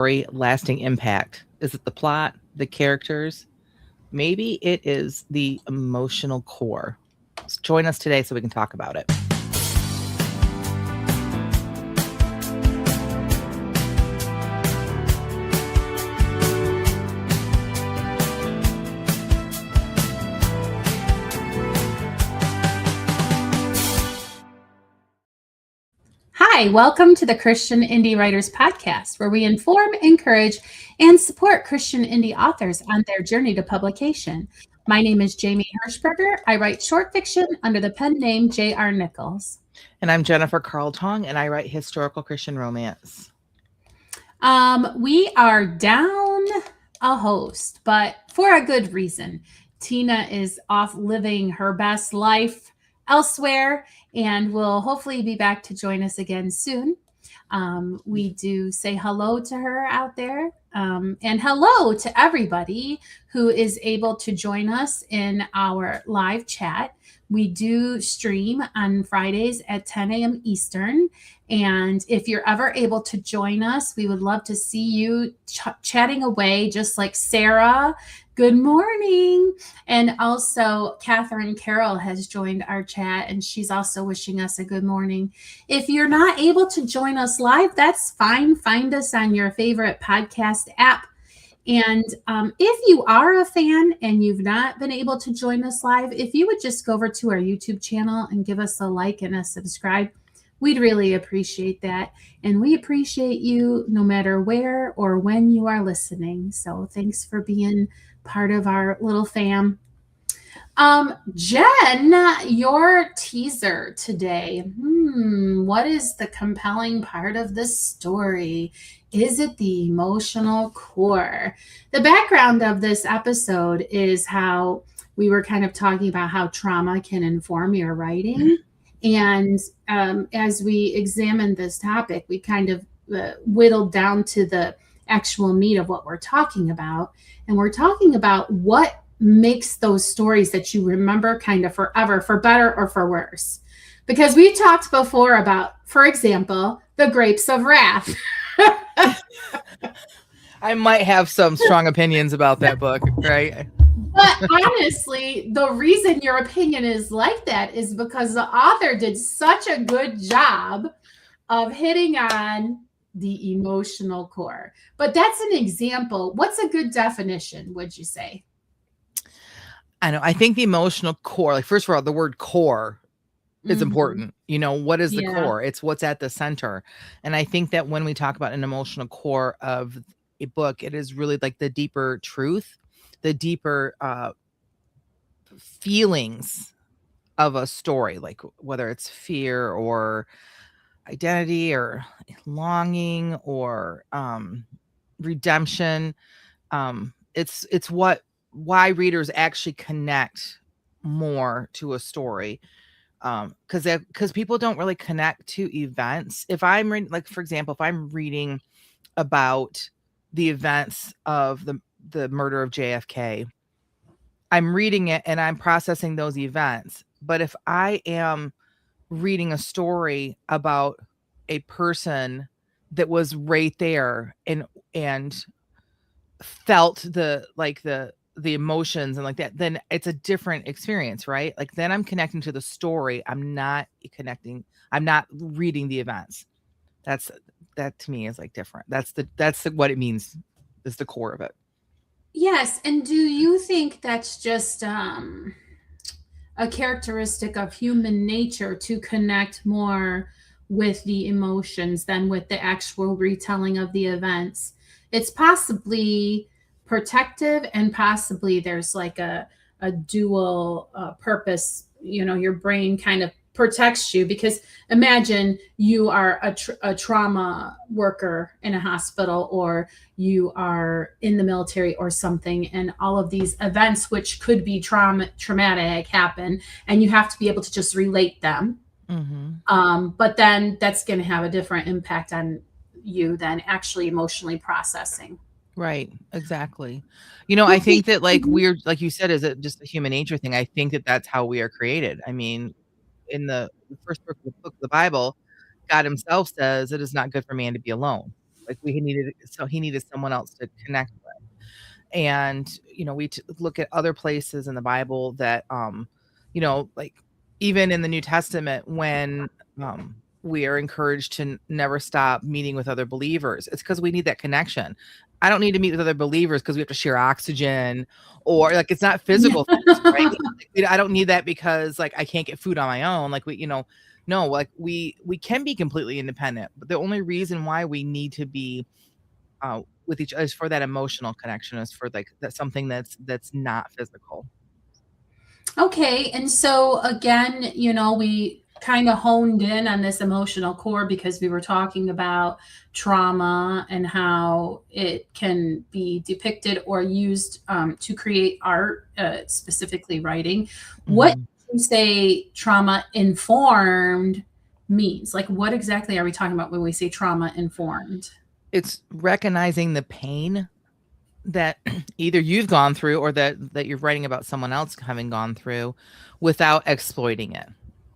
story lasting impact? Is it the plot, the characters? Maybe it is the emotional core. Join us today so we can talk about it. Hi, welcome to the Christian Indie Writers Podcast, where we inform, encourage, and support Christian indie authors on their journey to publication. My name is Jamie Hirschberger. I write short fiction under the pen name J.R. Nichols. And I'm Jennifer Carl Tong, and I write historical Christian romance. We are down a host, but for a good reason. Tina is off living her best life elsewhere and will hopefully be back to join us again soon. We do say hello to her out there, and hello to everybody who is able to join us in our live chat. We do stream on Fridays at 10 a.m. Eastern. And if you're ever able to join us, we would love to see you chatting away, just like Sarah. Good morning. And also Catherine Carroll has joined our chat, and she's also wishing us a good morning. If you're not able to join us live, that's fine. Find us on your favorite podcast app. And if you are a fan and you've not been able to join us live, if you would just go over to our YouTube channel and give us a like and a subscribe, we'd really appreciate that. And we appreciate you no matter where or when you are listening. So thanks for being part of our little fam. Jen, your teaser today. What is the compelling part of the story? Is it the emotional core? The background of this episode is how we were kind of talking about how trauma can inform your writing. And as we examined this topic, we kind of whittled down to the actual meat of what we're talking about. And we're talking about what makes those stories that you remember kind of forever, for better or for worse. Because we talked before about, for example, The Grapes of Wrath. I might have some strong opinions about that book, right? But honestly, the reason your opinion is like that is because the author did such a good job of hitting on the emotional core. But that's an example. What's a good definition, would you say? I know. I think the emotional core, like, first of all, the word core is important. You know, what is the core? It's what's at the center. And I think that when we talk about an emotional core of a book, it is really like the deeper truth, the deeper feelings of a story, like whether it's fear or identity or longing or redemption. It's why readers actually connect more to a story, because people don't really connect to events. If I'm reading, like, for example, if I'm reading about the events of the murder of JFK, I'm reading it and I'm processing those events. But if I am reading a story about a person that was right there and felt the emotions and like that, then it's a different experience, right? Like, then I'm connecting to the story. I'm not reading the events. That to me is like different. That's what it means, is the core of it. Yes. And do you think that's just a characteristic of human nature to connect more with the emotions than with the actual retelling of the events? It's possibly protective, and possibly there's like a dual purpose. You know, your brain kind of protects you, because imagine you are a trauma worker in a hospital, or you are in the military or something, and all of these events, which could be traumatic, happen, and you have to be able to just relate them. But then that's going to have a different impact on you than actually emotionally processing. Right. Exactly. You know, I think that, like you said, is it just a human nature thing? I think that that's how we are created. I mean, in the first book of the Bible, God himself says it is not good for man to be alone. Like he needed someone else to connect with. And we look at other places in the Bible that like even in the New Testament when we are encouraged to never stop meeting with other believers. It's because we need that connection. I don't need to meet with other believers because we have to share oxygen, or like it's not physical things, right? Like, I don't need that because like I can't get food on my own. Like no, like we can be completely independent, but the only reason why we need to be with each other is for that emotional connection, is for like that's something that's not physical. Okay. And so again, we kind of honed in on this emotional core because we were talking about trauma and how it can be depicted or used to create art, specifically writing. What Mhm. do you say trauma informed means? Like, what exactly are we talking about when we say trauma informed? It's recognizing the pain that either you've gone through or that you're writing about someone else having gone through without exploiting it.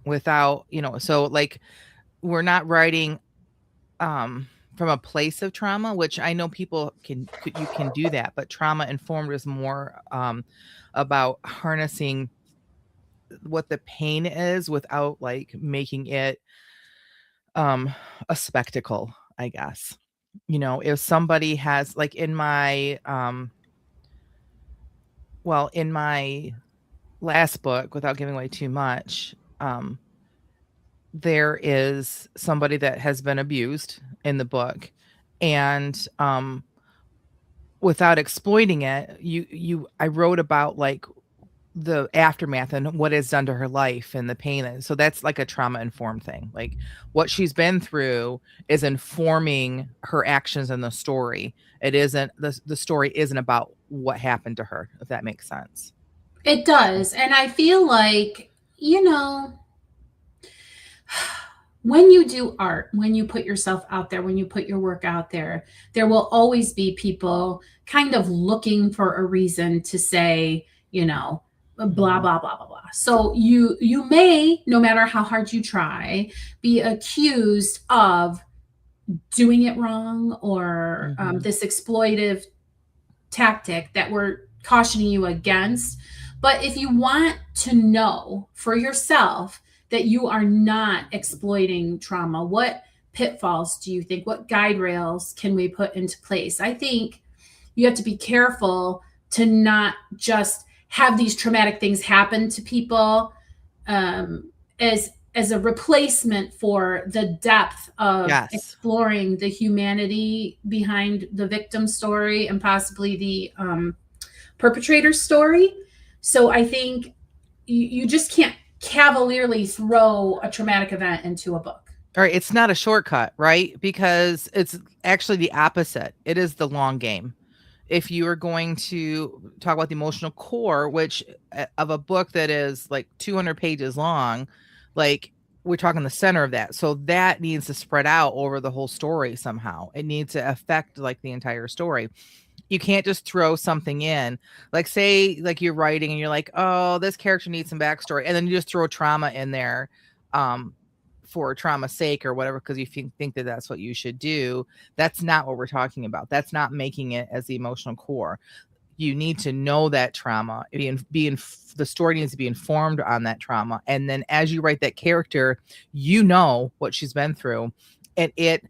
Without, so like we're not writing from a place of trauma, which I know people you can do that, but trauma informed is more about harnessing what the pain is without like making it a spectacle, I guess. If somebody has like in my last book, without giving away too much, there is somebody that has been abused in the book, and without exploiting it, I wrote about like the aftermath and what it's done to her life and the pain. And so that's like a trauma informed thing. Like what she's been through is informing her actions in the story. It isn't the story isn't about what happened to her, if that makes sense. It does. And I feel like, when you do art, when you put yourself out there, when you put your work out there, there will always be people kind of looking for a reason to say, blah blah Mhm. blah blah blah. So you may, no matter how hard you try, be accused of doing it wrong, or Mhm. this exploitive tactic that we're cautioning you against. But if you want to know for yourself that you are not exploiting trauma, what pitfalls do you think? What guide rails can we put into place? I think you have to be careful to not just have these traumatic things happen to people, as a replacement for the depth of Yes. exploring the humanity behind the victim story and possibly the perpetrator's story. So I think you just can't cavalierly throw a traumatic event into a book. All right, it's not a shortcut, right? Because it's actually the opposite. It is the long game. If you are going to talk about the emotional core, which of a book that is like 200 pages long, like we're talking the center of that. So that needs to spread out over the whole story somehow. It needs to affect like the entire story. You can't just throw something in, like say like you're writing and you're like, oh, this character needs some backstory, and then you just throw trauma in there um for trauma's sake or whatever, because you think that that's what you should do. That's not what we're talking about. That's not making it as the emotional core. You need to know that trauma, the story needs to be informed on that trauma, and then as you write that character, what she's been through, and it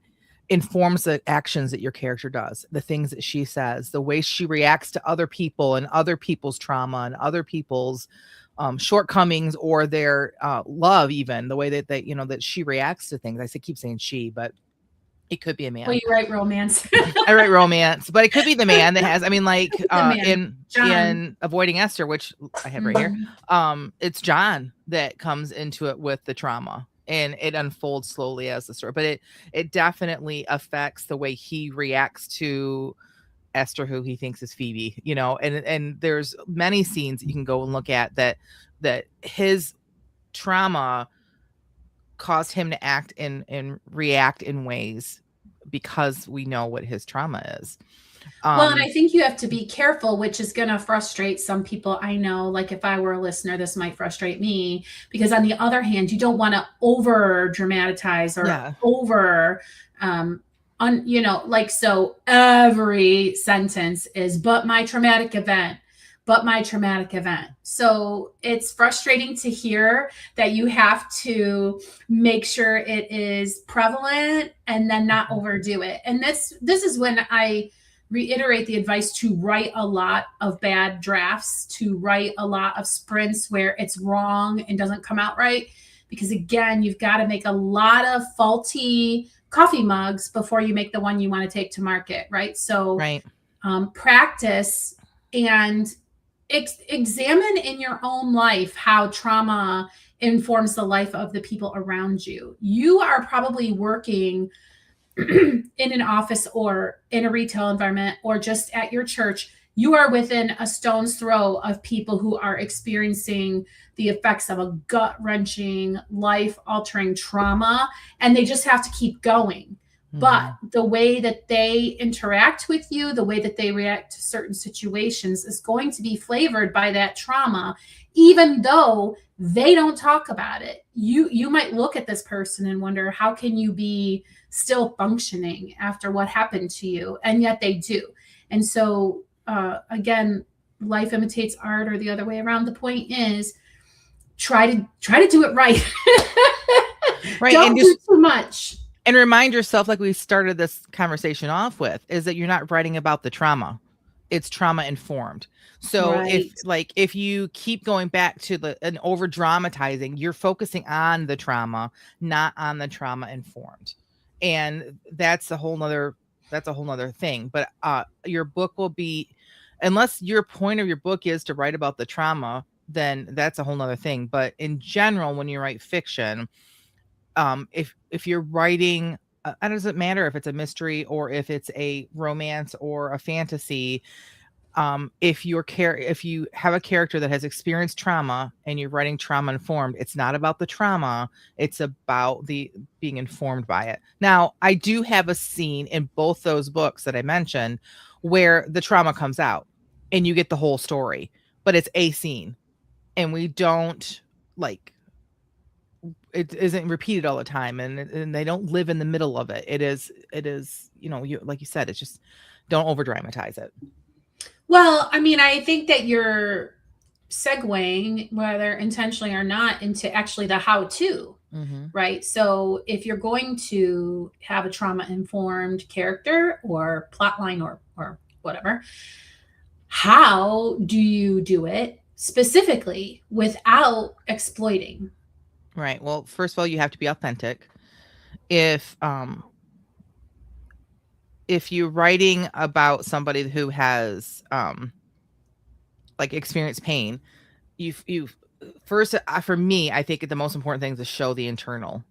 informs the actions that your character does, the things that she says, the way she reacts to other people and other people's trauma and other people's shortcomings, or their love, even the way that she reacts to things. Keep saying she, but it could be a Well, man. you write romance. I write romance, but it could be the man that has, I mean, like The man, John. in Avoiding Esther, which I have right here, Mhm. it's John that comes into it with the trauma, and it unfolds slowly as the story, but it definitely affects the way he reacts to Esther, who he thinks is Phoebe, and there's many scenes that you can go and look at that his trauma caused him to act and react in ways because we know what his trauma is. Well, and I Um, think you have to be careful, which is going to frustrate some people. I know, like if I were a listener, this might frustrate me because, on the other hand, you don't want to over dramatize or yeah. over You know, like, so every sentence is but my traumatic event, but my traumatic event. So it's frustrating to hear that you have to make sure it is prevalent and then not Mhm. overdo it. And this is when I reiterate the advice to write a lot of bad drafts, to write a lot of sprints where it's wrong and doesn't come out right, because again, you've got to make a lot of faulty coffee mugs before you make the one you want to take to market, right? So Right. practice and examine in your own life how trauma informs the life of the people around you. You are probably working in an office or in a retail environment or just at your church. You are within a stone's throw of people who are experiencing the effects of a gut wrenching, life altering trauma, and they just have to keep going. But Mhm. the way that they interact with you, the way that they react to certain situations is going to be flavored by that trauma, even though they don't talk about it. You might look at this person and wonder, how can you be still functioning after what happened to you? And yet they do. And so again, life imitates art, or the other way around. The point is, try to do it right. Right. And Don't do just too much. and remind yourself, like we started this conversation off with, is that you're not writing about the trauma. It's trauma informed. So Right. if you keep going back to the and over dramatizing, you're focusing on the trauma, not on the trauma informed. And that's a whole nother thing. But your book will be, unless your point of your book is to write about the trauma, then that's a whole nother thing. But in general, when you write fiction, if you're writing, it doesn't matter if it's a mystery or if it's a romance or a fantasy. If you have a character that has experienced trauma and you're writing trauma informed, it's not about the trauma, it's about the being informed by it. Now, I do have a scene in both those books that I mentioned where the trauma comes out and you get the whole story, but it's a scene, and we don't, like, it isn't repeated all the time, and they don't live in the middle of it. It is, you, like you said, it's just, don't over dramatize it. Well, I mean, I think that you're segueing, whether intentionally or not, into actually the how to, Hmm. right? So if you're going to have a trauma informed character or plot line, or whatever, how do you do it specifically without exploiting? Right. Well, first of all, you have to be authentic. If if you're writing about somebody who has like experienced pain, you first, for me, I think the most important thing is to show the internal,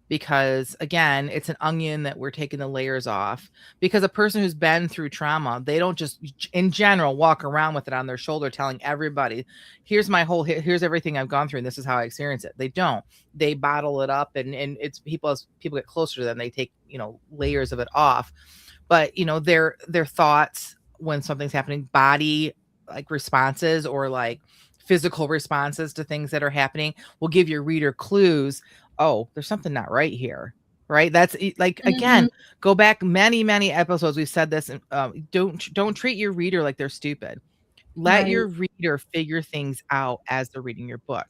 because again, it's an onion that we're taking the layers off. Because a person who's been through trauma, they don't just in general walk around with it on their shoulder telling everybody, here's everything I've gone through and this is how I experience it. They don't. They bottle it up, and it's people, as people get closer to them, they take, layers of it off. But their thoughts when something's happening, body, like, responses, or like physical responses to things that are happening, will give your reader clues. Oh, there's something not right here. Right. Like, Mm-hmm. again, go back many, many episodes. We've said this. And don't treat your reader like they're stupid. Let Right. your reader figure things out as they're reading your book.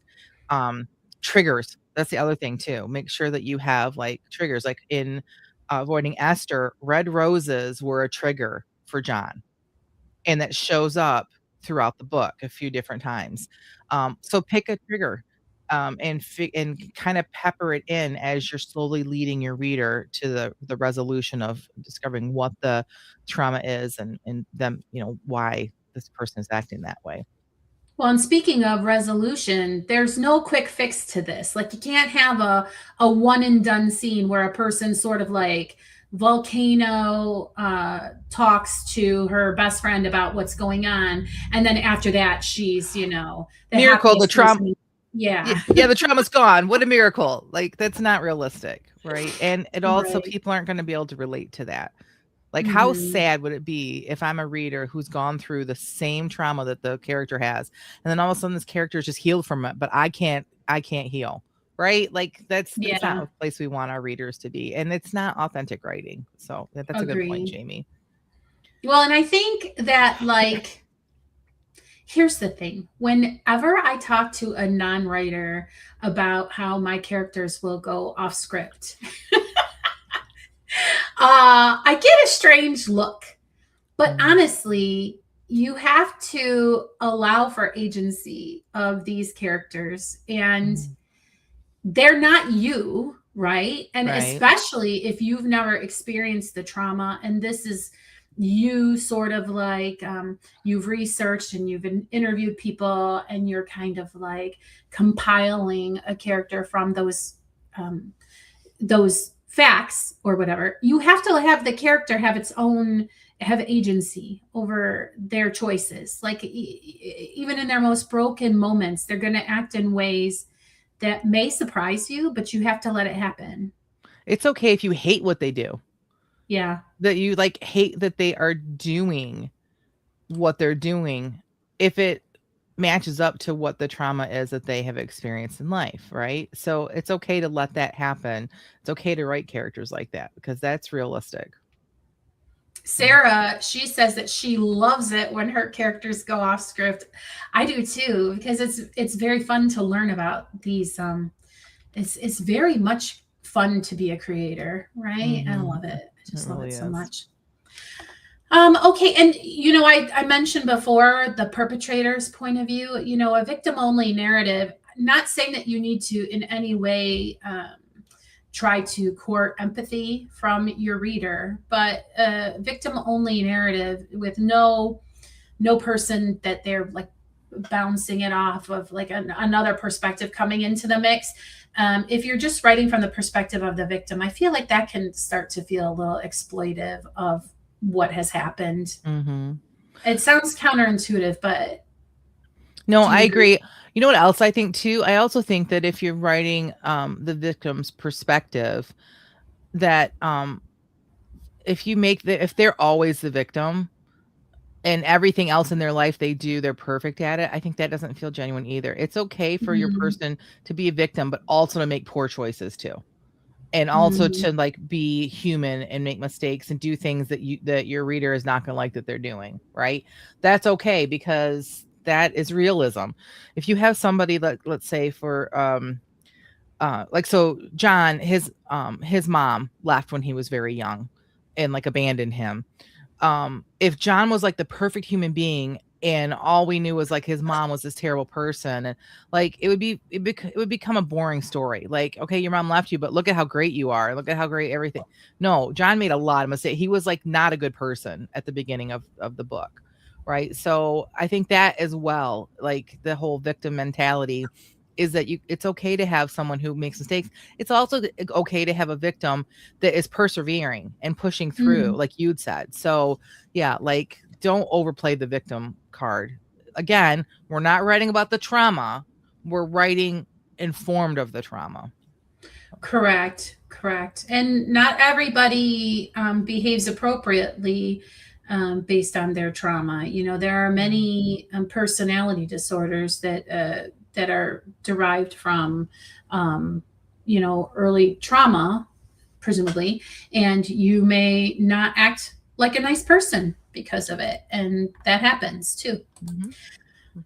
Um, Triggers. That's the other thing too. Make sure that you have, like, triggers. Like in Avoiding Esther, red roses were a trigger for John, and that shows up throughout the book a few different times. So pick a trigger, and kind of pepper it in as you're slowly leading your reader to the resolution of discovering what the trauma is, and them, why this person is acting that way. Well, and speaking of resolution, there's no quick fix to this. Like, you can't have a one and done scene where a person sort of like volcano talks to her best friend about what's going on, and then after that she's, the Miracle, the happiest trauma. person. Yeah. Yeah, the trauma's gone. What a miracle. Like, that's not realistic, right? And it also, Right. people aren't going to be able to relate to that. Like, how Hmm. sad would it be if I'm a reader who's gone through the same trauma that the character has, and then all of a sudden this character is just healed from it, but I can't heal. right? Like that's not Yeah, a place we want our readers to be, and it's not authentic writing. So that's a good point, agreed. Jamie. Well, and I think that, like, here's the thing. Whenever I talk to a non-writer about how my characters will go off script, I get a strange look. But Mm, honestly, you have to allow for agency of these characters, and mm, they're not you, right? And right. especially if you've never experienced the trauma, and this is you sort of like, you've researched and you've interviewed people, and you're kind of like compiling a character from um, those facts or whatever. You have to have the character have its own, have agency over their choices. Like, even in their most broken moments, they're going to act in ways that may surprise you, but you have to let it happen. It's okay if you hate what they do, Yeah. that you like hate that they are doing what they're doing, if it matches up to what the trauma is that they have experienced in life, right? So it's okay to let that happen. It's okay to write characters like that because that's realistic. So, Sarah, she says that she loves it when her characters go off script. I do too, because it's very fun to learn about these. It's very much fun to be a creator, right? I mhm, love it. I it just love really it so is. much. Okay, and I mentioned before the perpetrator's point of view. A victim-only narrative. Not saying that you need to in any way try to court empathy from your reader, but a victim-only narrative with no person that they're like bouncing it off of, like another perspective coming into the mix. If you're just writing from the perspective of the victim, I feel like that can start to feel a little exploitive of what has happened. Mhm. It sounds counterintuitive, but No, do I you agree? agree. You know what else I think too? I also think that if you're writing the victim's perspective, that if they're always the victim, and everything else in their life they do, they're perfect at it, I think that doesn't feel genuine either. It's okay for your Mm, person to be a victim, but also to make poor choices too. And also mm, to like be human and make mistakes and do things that your reader is not going to like that they're doing, right? That's okay because that is realism. If you have somebody that, let's say for like, so John, his mom left when he was very young and like abandoned him. If John was like the perfect human being and all we knew was like his mom was this terrible person, and like it would become a boring story. Like, okay, your mom left you, but look at how great you are. Look at how great everything. No, John made a lot of mistakes. He was like not a good person at the beginning of the book. Right. So I think that as well, like the whole victim mentality is that it's okay to have someone who makes mistakes. It's also okay to have a victim that is persevering and pushing through, mm. like you'd said. So, yeah, like don't overplay the victim card. Again, we're not writing about the trauma, we're writing informed of the trauma. Correct, correct. And not everybody behaves appropriately based on their trauma. There are Mhm. many personality disorders that are derived from, early trauma, presumably, and you may not act like a nice person because of it, and that happens too. Mhm.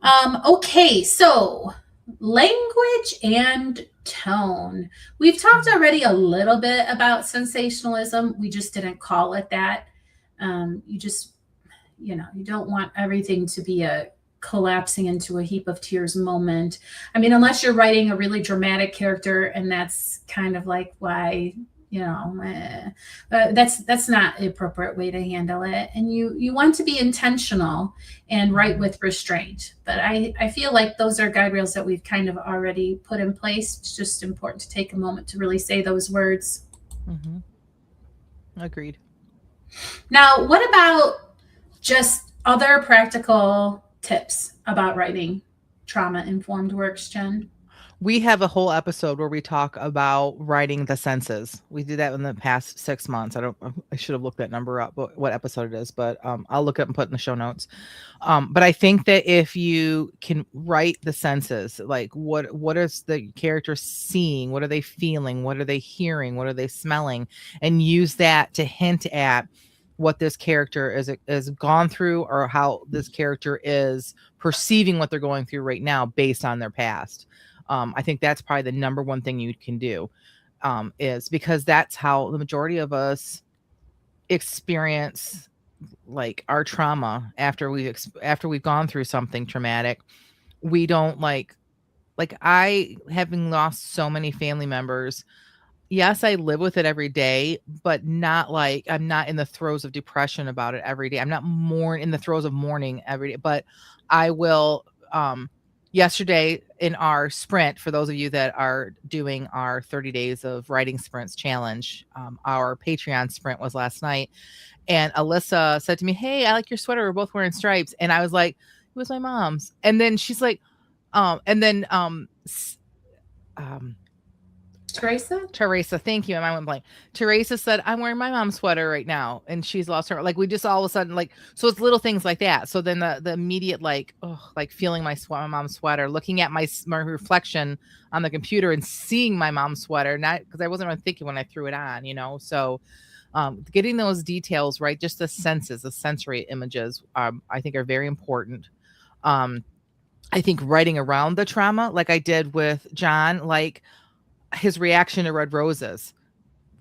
Mhm. Okay, so language and tone. We've talked Mhm. already a little bit about sensationalism. We just didn't call it that. You just, you don't want everything to be a collapsing into a heap of tears moment. I mean, unless you're writing a really dramatic character, and that's kind of like why, that's not the appropriate way to handle it. And you want to be intentional and write Mhm. with restraint. But I feel like those are guide rails that we've kind of already put in place. It's just important to take a moment to really say those words. Mhm. Agreed. Now, what about just other practical tips about writing trauma informed works, Jen? We have a whole episode where we talk about writing the senses. We did that in the past 6 months. I should have looked that number up, but what episode it is, but I'll look up and put in the show notes. But I think that if you can write the senses, like what is the character seeing? What are they feeling? What are they hearing? What are they smelling? And use that to hint at what this character is gone through, or how this character is perceiving what they're going through right now based on their past. I think that's probably the number one thing you can do, is because that's how the majority of us experience like our trauma after we've gone through something traumatic. We don't like I, having lost so many family members, yes, I live with it every day, but not like I'm not in the throes of depression about it every day. I'm not more in the throes of mourning every day, but I will. Yesterday in our sprint, for those of you that are doing our 30 days of writing sprints challenge, our Patreon sprint was last night, and Alyssa said to me, "Hey, I like your sweater. We're both wearing stripes." And I was like, "It was my mom's." And then she's like, and then um Teresa, thank you. And I went blank. Teresa said, "I'm wearing my mom's sweater right now," and she's lost her. Like we just all of a sudden like, so it's little things like that. So then the immediate like, oh, like feeling my mom's sweater, looking at my reflection on the computer and seeing my mom's sweater, not because I wasn't really thinking when I threw it on, you know. So getting those details right, just the senses, the sensory images, I think are very important. Um, I think writing around the trauma, like I did with John, like his reaction to red roses,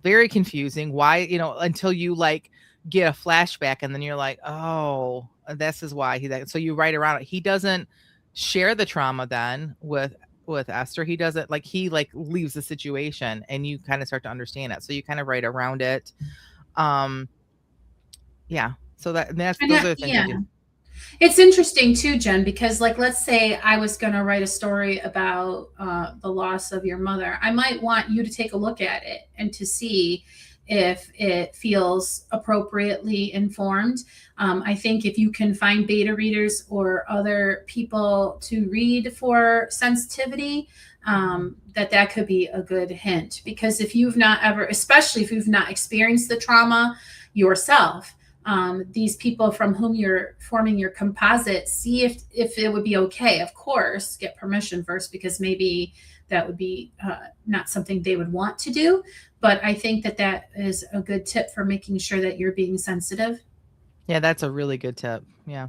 very confusing. Why, until you like get a flashback and then you're like, oh, this is why he that. So you write around it. He doesn't share the trauma then with Esther. He doesn't, like, he like leaves the situation and you kind of start to understand it. So you kind of write around it. Um yeah. So those are the things I Yeah. do. It's interesting too, Jen, because like let's say I was going to write a story about the loss of your mother. I might want you to take a look at it and to see if it feels appropriately informed. I think if you can find beta readers or other people to read for sensitivity, that could be a good hint. Because if you've not ever, especially if you've not experienced the trauma yourself, these people from whom you're forming your composite, see if it would be okay. Of course, get permission first, because maybe that would be not something they would want to do. But I think that is a good tip for making sure that you're being sensitive. Yeah, that's a really good tip. Yeah.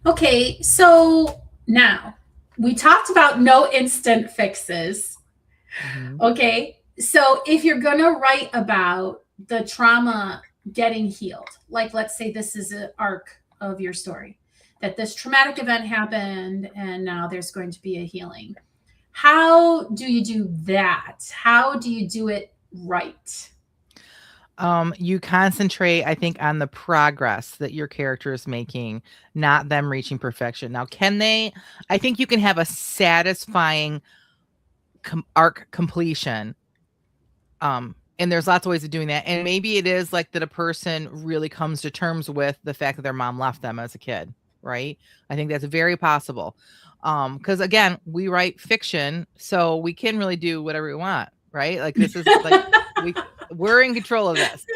Okay, so now we talked about no instant fixes. Mhm. Okay, so if you're going to write about the trauma getting healed, like let's say this is an arc of your story, that this traumatic event happened and now there's going to be a healing. How do you do that? How do you do it right? You concentrate, I think, on the progress that your character is making, not them reaching perfection. Now, I think you can have a satisfying arc completion. And there's lots of ways of doing that. And maybe it is like that a person really comes to terms with the fact that their mom left them as a kid, right? I think that's very possible. Because again, we write fiction, so we can really do whatever we want, right? Like this is like we're in control of this.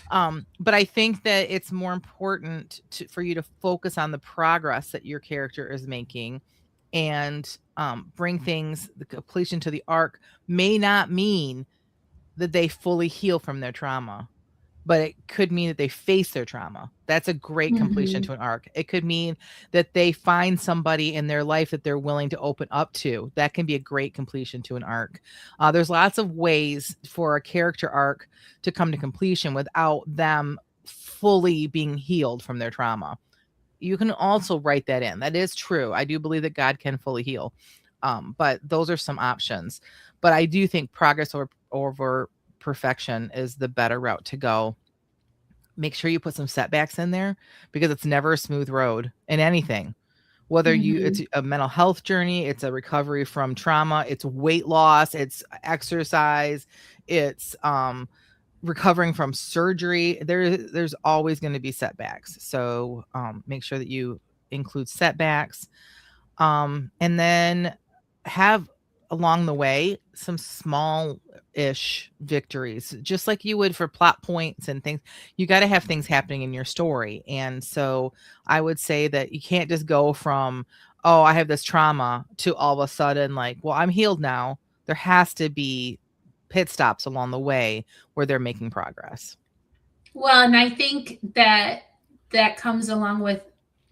But I think that it's more important for you to focus on the progress that your character is making, and bring things, the completion to the arc may not mean that they fully heal from their trauma, but it could mean that they face their trauma. That's a great completion Mhm. to an arc. It could mean that they find somebody in their life that they're willing to open up to. That can be a great completion to an arc. There's lots of ways for a character arc to come to completion without them fully being healed from their trauma. You can also write that in. That is true. I do believe that God can fully heal. But those are some options. But I do think progress over perfection is the better route to go. Make sure you put some setbacks in there, because it's never a smooth road in anything. Whether it's Mhm. a mental health journey, it's a recovery from trauma, it's weight loss, it's exercise, it's recovering from surgery. There's always going to be setbacks. So make sure that you include setbacks. And then have along the way some small ish victories, just like you would for plot points and things. You got to have things happening in your story. And so I would say that you can't just go from, oh, I have this trauma, to all of a sudden, like, well, I'm healed now. There has to be pit stops along the way where they're making progress. Well, and I think that that comes along with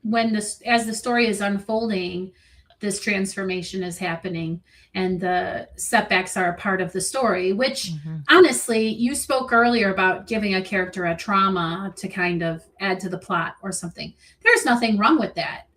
when this, as the story is unfolding, this transformation is happening and the setbacks are a part of the story, which Mm-hmm. honestly, you spoke earlier about giving a character a trauma to kind of add to the plot or something. There's nothing wrong with that.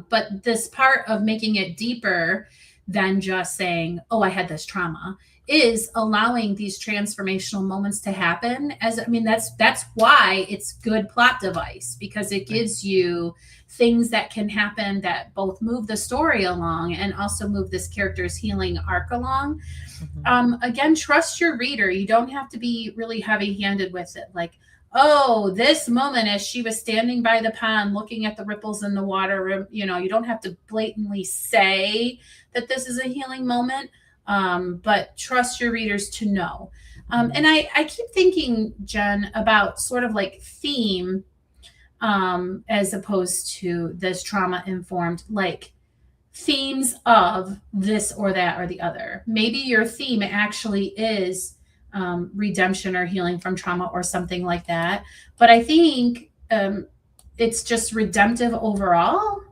But this part of making it deeper than just saying, oh, I had this trauma, is allowing these transformational moments to happen. As I mean, that's why it's good plot device, because it Right. gives you things that can happen that both move the story along and also move this character's healing arc along. Mm-hmm. Again, trust your reader. You don't have to be really heavy handed with it, like, oh, this moment as she was standing by the pond looking at the ripples in the water, you don't have to blatantly say that this is a healing moment, but trust your readers to know. And I keep thinking, Jen, about sort of like theme, as opposed to this trauma informed, like themes of this or that or the other. Maybe your theme actually is redemption or healing from trauma or something like that. But I think it's just redemptive overall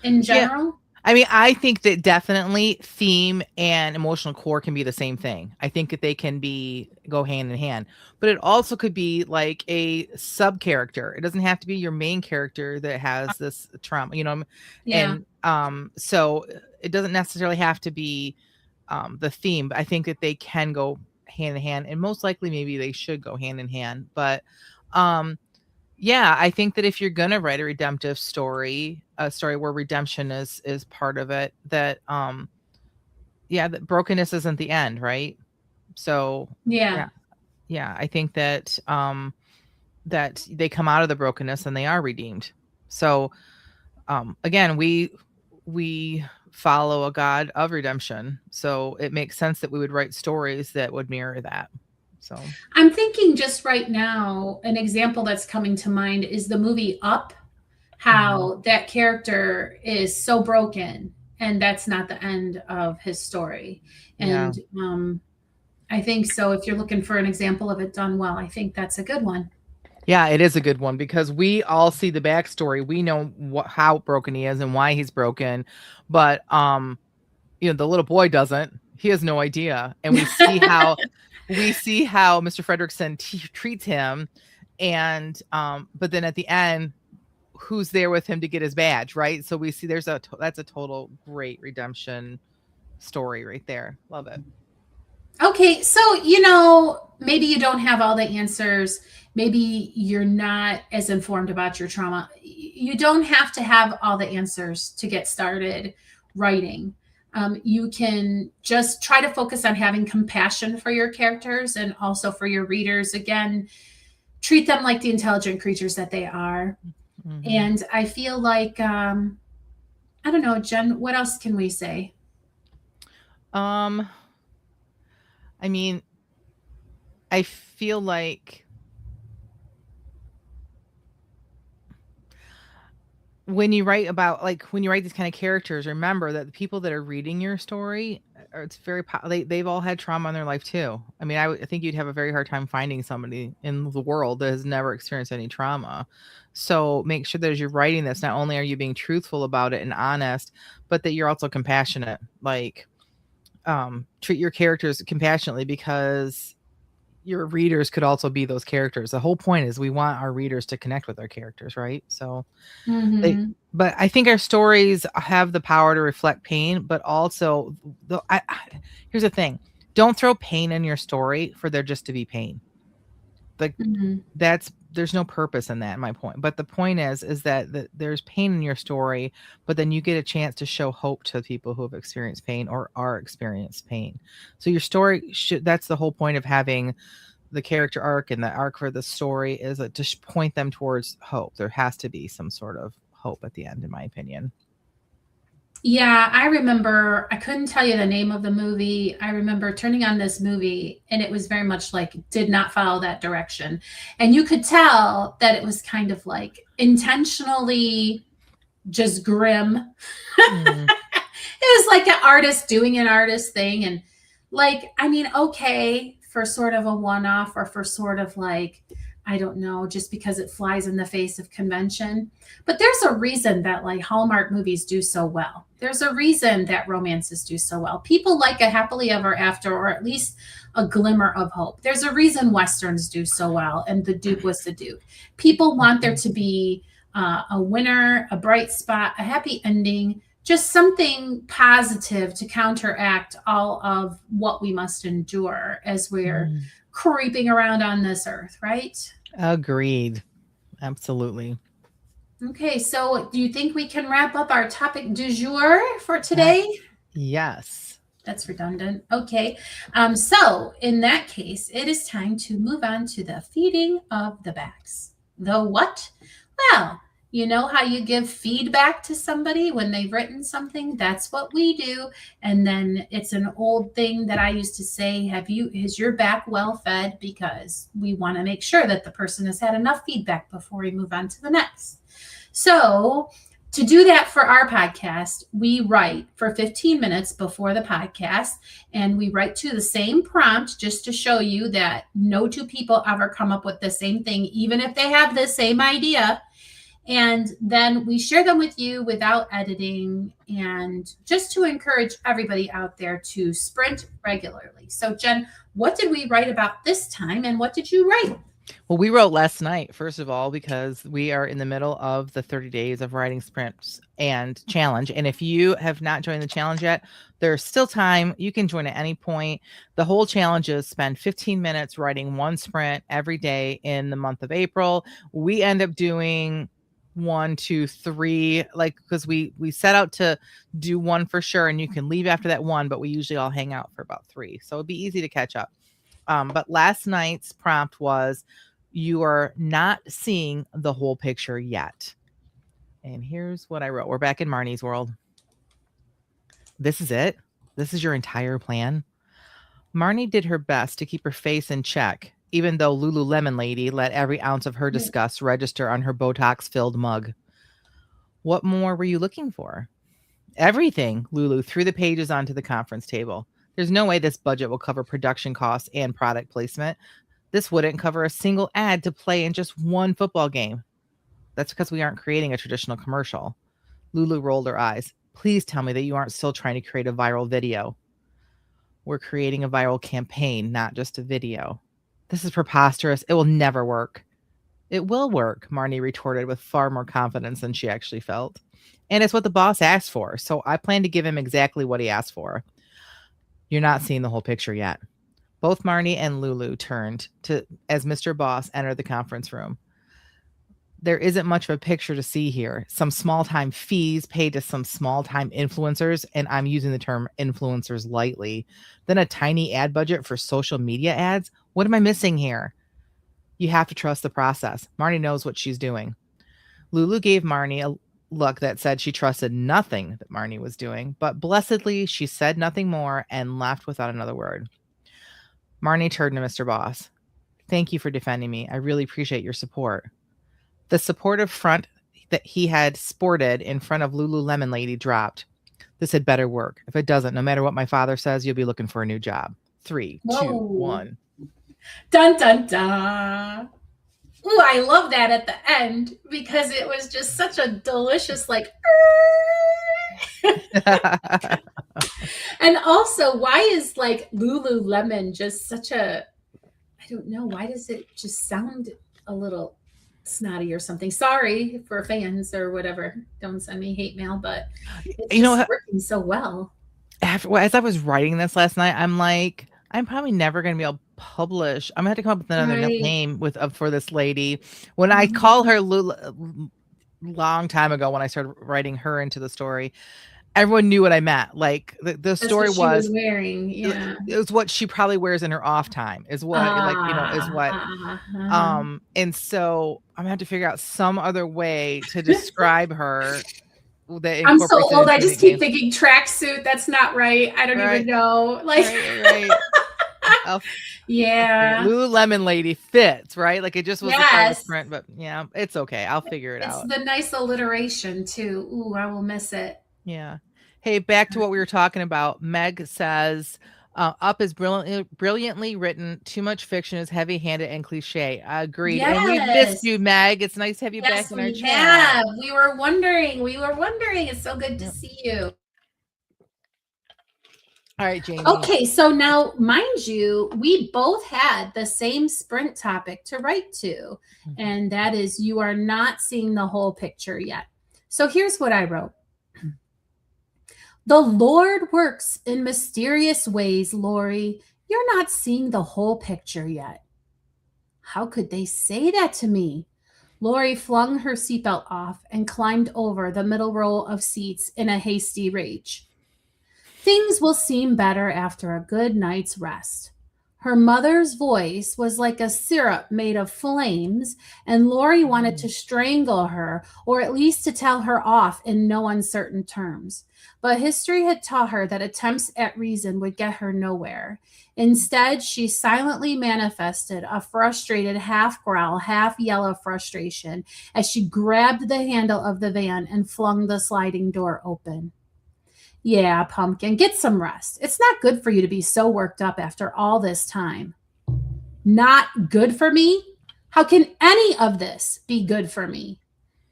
in Yeah. general. I mean, I think that definitely theme and emotional core can be the same thing. I think that they can go hand in hand, but it also could be like a sub character. It doesn't have to be your main character that has this trauma, Yeah. and so it doesn't necessarily have to be the theme. But I think that they can go hand in hand, and most likely, maybe they should go hand in hand. But um, yeah, I think that if you're gonna write a redemptive story, a story where redemption is part of it, that yeah, that brokenness isn't the end, right? So Yeah. yeah, yeah, I think that that they come out of the brokenness and they are redeemed. So again, we follow a God of redemption. So it makes sense that we would write stories that would mirror that. So I'm thinking just right now, an example that's coming to mind is the movie Up, mhm. how that character is so broken and that's not the end of his story. Yeah. And I think so. If you're looking for an example of it done well, I think that's a good one. Yeah, it is a good one because we all see the backstory. We know how broken he is and why he's broken, but the little boy doesn't. He has no idea, and we see how Mr. Frederickson treats him, and but then at the end, who's there with him to get his badge, right? So we see that's a total great redemption story right there. Love it. Okay, so maybe you don't have all the answers. Maybe you're not as informed about your trauma. You don't have to have all the answers to get started writing. You can just try to focus on having compassion for your characters and also for your readers. Again, treat them like the intelligent creatures that they are. Hmm. And I feel like, I don't know, Jen, what else can we say? Um, I mean, I feel like when you write these kind of characters, remember that the people that are reading your story it's they've all had trauma in their life too. I mean, I think you'd have a very hard time finding somebody in the world that has never experienced any trauma. So make sure that as you're writing this, not only are you being truthful about it and honest, but that you're also compassionate. Like treat your characters compassionately, because your readers could also be those characters. The whole point is we want our readers to connect with our characters, right? So they Mm-hmm. but I think our stories have the power to reflect pain, but also here's the thing. Don't throw pain in your story for there just to be pain. Like Mm-hmm. there's no purpose in that, my point. But the point is that there's pain in your story, but then you get a chance to show hope to people who have experienced pain or are experienced pain. So your story should that's the whole point of having the character arc, and the arc for the story is to point them towards hope. There has to be some sort of hope at the end, in my opinion. Yeah, I remember, I couldn't tell you the name of the movie. I remember turning on this movie and it was very much like did not follow that direction. And you could tell that it was kind of like intentionally just grim. Mm, It was like an artist doing an artist thing. And like, I mean, okay, for sort of a one off or for sort of like, I don't know, just because it flies in the face of convention. But there's a reason that like Hallmark movies do so well. There's a reason that romances do so well. People like a happily ever after, or at least a glimmer of hope. There's a reason Westerns do so well, and The Duke was the Duke. People want there mhm, to be a winner, a bright spot, a happy ending, just something positive to counteract all of what we must endure as we're mm. creeping around on this earth, right? Agreed. Absolutely. Okay, so do you think we can wrap up our topic du jour for Uh, today? yes. That's redundant. Okay. So in that case, it is time to move on to the feeding of the backs. The what? Well, you know how you give feedback to somebody when they've written something? That's what we do. And then it's an old thing that I used to say, is your back well fed? Because we want to make sure that the person has had enough feedback before we move on to the next. So to do that for our podcast, we write for 15 minutes before the podcast, and we write to the same prompt just to show you that no two people ever come up with the same thing, even if they have the same idea. And then we share them with you without editing, and just to encourage everybody out there to sprint regularly. So, Jen, what did we write about this time, and what did you write? Well, we wrote last night, first of all, because we are in the middle of the 30 days of writing sprints and challenge. And if you have not joined the challenge yet, there's still time. You can join at any point. The whole challenge is spend 15 minutes writing one sprint every day in the month of April. We end up doing 1, 2, 3, like, because we set out to do one for sure, and you can leave after that one, but we usually all hang out for about 3. So it'd be easy to catch up. But last night's prompt was, you are not seeing the whole picture yet. And here's what I wrote. We're back in Marnie's world. This is it. This is your entire plan. Marnie did her best to keep her face in check, even though Lululemon Lady let every ounce of her disgust register on her Botox filled mug. What more were you looking for? Everything. Lulu threw the pages onto the conference table. There's no way this budget will cover production costs and product placement. This wouldn't cover a single ad to play in just one football game. That's because we aren't creating a traditional commercial. Lulu rolled her eyes. Please tell me that you aren't still trying to create a viral video. We're creating a viral campaign, not just a video. This is preposterous. It will never work. It will work, Marnie retorted with far more confidence than she actually felt. And it's what the boss asked for, so I plan to give him exactly what he asked for. You're not seeing the whole picture yet. Both Marnie and Lulu turned to as Mr. Boss entered the conference room. There isn't much of a picture to see here. Some small time fees paid to some small time influencers, and I'm using the term influencers lightly. Then a tiny ad budget for social media ads. What am I missing here? You have to trust the process. Marnie knows what she's doing. Lulu gave Marnie a look that said she trusted nothing that Marnie was doing, but blessedly she said nothing more and left without another word. Marnie turned to Mr. Boss. Thank you for defending me. I really appreciate your support. The supportive front that he had sported in front of Lululemon Lady dropped. This had better work. If it doesn't, no matter what my father says, you'll be looking for a new job. 3, 2, Whoa. 1. Dun dun dun. Ooh, I love that at the end because it was just such a delicious, like, and also, why is like Lululemon just such a, I don't know, why does it just sound a little snotty or something? Sorry for fans or whatever. Don't send me hate mail, but it's You just know, working so well. as I was writing this last night, I'm like, I'm probably never going to be able to publish. I'm going to have to come up with another Right. name with for this lady. When I call Mhm. her long time ago, when I started writing her into the story, everyone knew what I meant. Like the That's what story she was was, wearing. Yeah. it was what she probably wears in her off time is what, like, is Ah, what, and so I'm gonna have to figure out some other way to describe her that I'm so incorporates it old. I into a just keep nickname. thinking tracksuit. That's not right. I don't even Right. know. Like, Right. I'll figure it. yeah. Lululemon lady fits, right? Like it just was the private Yes. print, but yeah, it's okay. I'll figure it It's out. the nice alliteration too. Ooh, I will miss it. Yeah. Hey, back to what we were talking about. Meg says, "Up is brilliantly written. Too much fiction is heavy-handed and cliche." Agreed. And we've missed Yes. you, Meg. It's nice to have you back Yes, in our we chat. have. We were wondering. We were wondering. It's so good to Yep. see you. All right, Jamie. Okay, so now, mind you, we both had the same sprint topic to write to, Mhm. and that is you are not seeing the whole picture yet. So here's what I wrote. The Lord works in mysterious ways, Lori. You're not seeing the whole picture yet. How could they say that to me? Lori flung her seatbelt off and climbed over the middle row of seats in a hasty rage. Things will seem better after a good night's rest. Her mother's voice was like a syrup made of flames, and Lori wanted to Mm. strangle her, or at least to tell her off in no uncertain terms. But history had taught her that attempts at reason would get her nowhere. Instead, she silently manifested a frustrated half growl, half yell of frustration as she grabbed the handle of the van and flung the sliding door open. Yeah, pumpkin, get some rest. It's not good for you to be so worked up after all this time. Not good for me? How can any of this be good for me?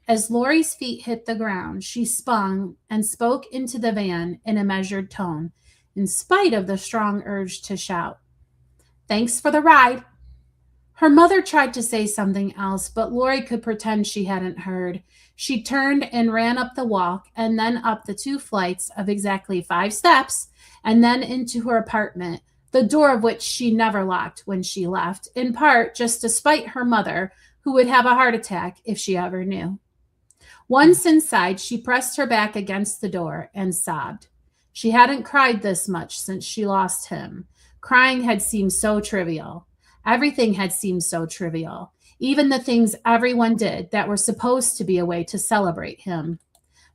As Lori's feet hit the ground, she spun and spoke into the van in a measured tone, in spite of the strong urge to shout. Thanks for the ride. Her mother tried to say something else, but Lori could pretend she hadn't heard. She turned and ran up the walk and then up the 2 flights of exactly 5 steps and then into her apartment, the door of which she never locked when she left, in part just to spite her mother, who would have a heart attack if she ever knew. Once inside, she pressed her back against the door and sobbed. She hadn't cried this much since she lost him. Crying had seemed so trivial. Everything had seemed so trivial, even the things everyone did that were supposed to be a way to celebrate him.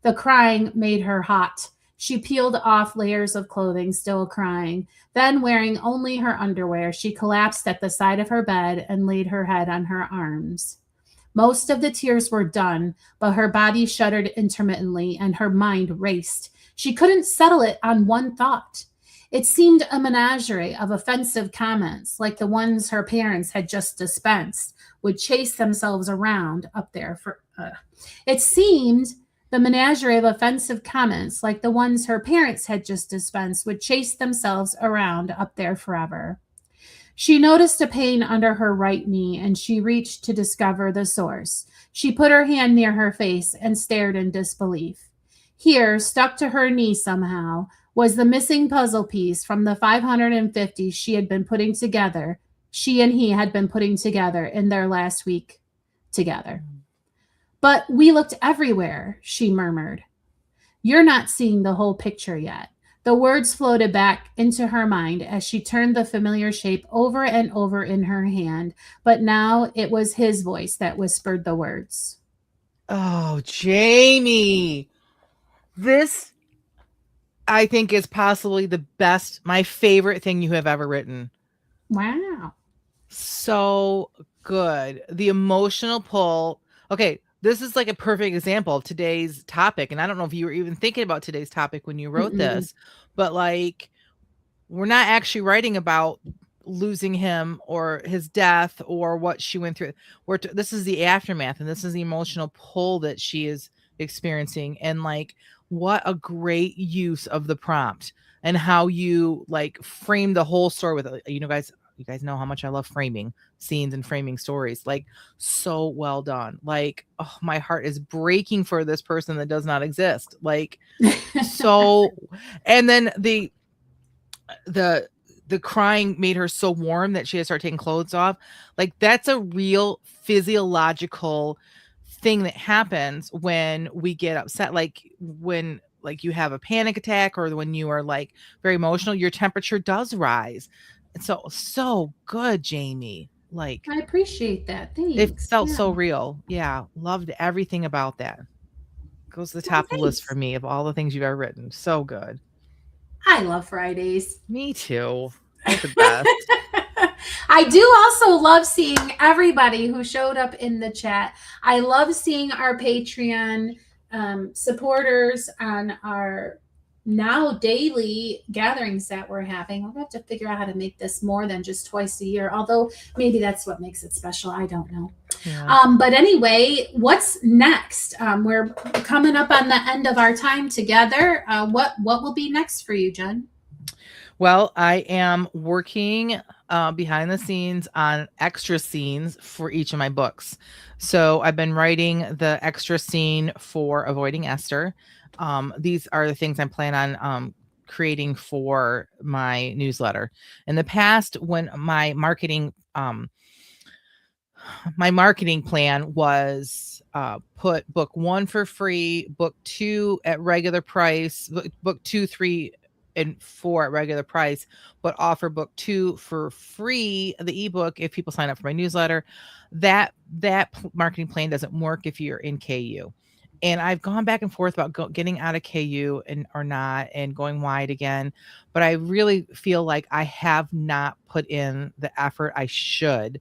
The crying made her hot. She peeled off layers of clothing, still crying. Then, wearing only her underwear, she collapsed at the side of her bed and laid her head on her arms. Most of the tears were done, but her body shuddered intermittently and her mind raced. She couldn't settle it on one thought. It seemed a menagerie of offensive comments, like the ones her parents had just dispensed, would chase themselves around up there for. It seemed the menagerie of offensive comments, like the ones her parents had just dispensed, would chase themselves around up there forever. She noticed a pain under her right knee and she reached to discover the source. She put her hand near her face and stared in disbelief. Here, stuck to her knee somehow, was the missing puzzle piece from the 550 she had been putting together, she and he had been putting together in their last week together. But we looked everywhere, she murmured. You're not seeing the whole picture yet. The words floated back into her mind as she turned the familiar shape over and over in her hand, but now it was his voice that whispered the words. Oh, Jamie. This I think is possibly the best, my favorite thing you have ever written. Wow. So good. The emotional pull. Okay, this is like a perfect example of today's topic. And I don't know if you were even thinking about today's topic when you wrote Mm-mm. this, but like, we're not actually writing about losing him or his death or what she went through. This is the aftermath and this is the emotional pull that she is experiencing. And like, what a great use of the prompt and how you like frame the whole story with it. You guys know how much I love framing scenes and framing stories. Like, so well done. Like, oh, my heart is breaking for this person that does not exist. Like, so, and then the the crying made her so warm that she had to start taking clothes off. Like, that's a real physiological thing that happens when we get upset. Like, when like you have a panic attack or when you are like very emotional, your temperature does rise. And so good, Jamie. Like, I appreciate that. it Thanks. felt Yeah. so real. Yeah, loved everything about that. Goes to the Oh, top of the list for thanks. me of all the things you've ever written. So good. I love Fridays. Me too. They're the best. I do also love seeing everybody who showed up in the chat. I love seeing our Patreon supporters on our now daily gatherings that we're having. We'll have to figure out how to make this more than just twice a year, although maybe that's what makes it special. I don't know. Yeah. But anyway, what's next? We're coming up on the end of our time together. What will be next for you, Jen? Well, I am working behind the scenes on extra scenes for each of my books. So I've been writing the extra scene for Avoiding Esther. These are the things I plan on creating for my newsletter. In the past, when my marketing plan was put book 1 for free, book 2 at regular price, book 2, 3, and 4 at regular price, but offer book 2 for free, the ebook, if people sign up for my newsletter. That marketing plan doesn't work if you're in KU. And I've gone back and forth about getting out of KU or not, and going wide again. But I really feel like I have not put in the effort I should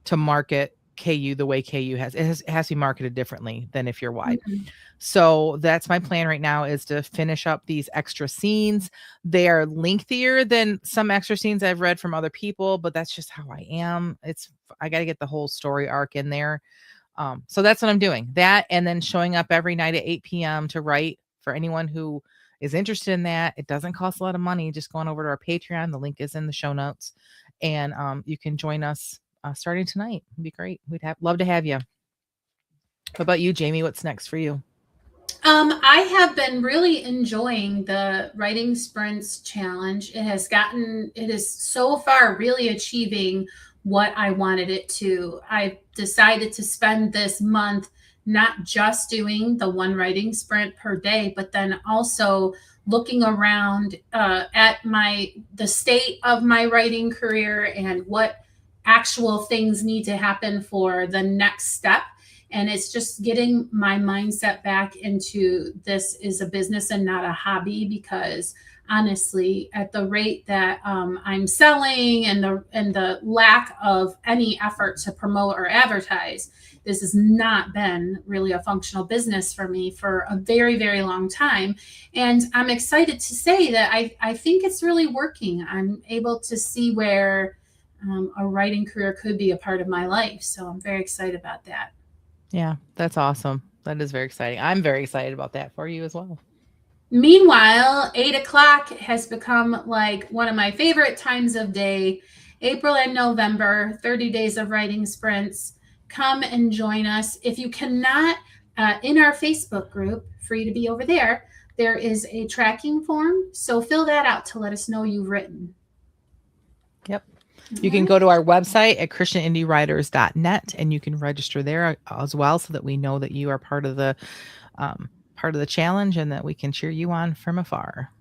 to market KU the way KU has. It has to be marketed differently than if you're wide. Mm-hmm. So that's my plan right now, is to finish up these extra scenes. They are lengthier than some extra scenes I've read from other people, but that's just how I am. I got to get the whole story arc in there. So that's what I'm doing. That, and then showing up every night at 8 p.m. to write for anyone who is interested in that. It doesn't cost a lot of money. Just going over to our Patreon. The link is in the show notes, and you can join us starting tonight. It'd be great. We'd love to have you. What about you, Jamie? What's next for you? I have been really enjoying the writing sprints challenge. It is so far really achieving what I wanted it to. I decided to spend this month not just doing the one writing sprint per day, but then also looking around at the state of my writing career and what actual things need to happen for the next step. And it's just getting my mindset back into this is a business and not a hobby, because honestly, at the rate that I'm selling and the lack of any effort to promote or advertise, this has not been really a functional business for me for a very, very long time. And I'm excited to say that I think it's really working. I'm able to see where a writing career could be a part of my life. So I'm very excited about that. Yeah, that's awesome. That is very exciting. I'm very excited about that for you as well. Meanwhile, 8 o'clock has become like one of my favorite times of day. April and November, 30 days of writing sprints. Come and join us. If you cannot, in our Facebook group, free to be over there, there is a tracking form. So fill that out to let us know you've written. Yep. You can go to our website at christianindywriters.net, and you can register there as well, so that we know that you are part of the challenge, and that we can cheer you on from afar.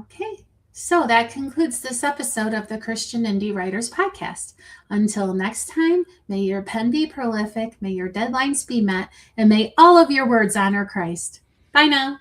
Okay. So that concludes this episode of the Christian Indie Writers Podcast. Until next time, may your pen be prolific, may your deadlines be met, and may all of your words honor Christ. Bye now.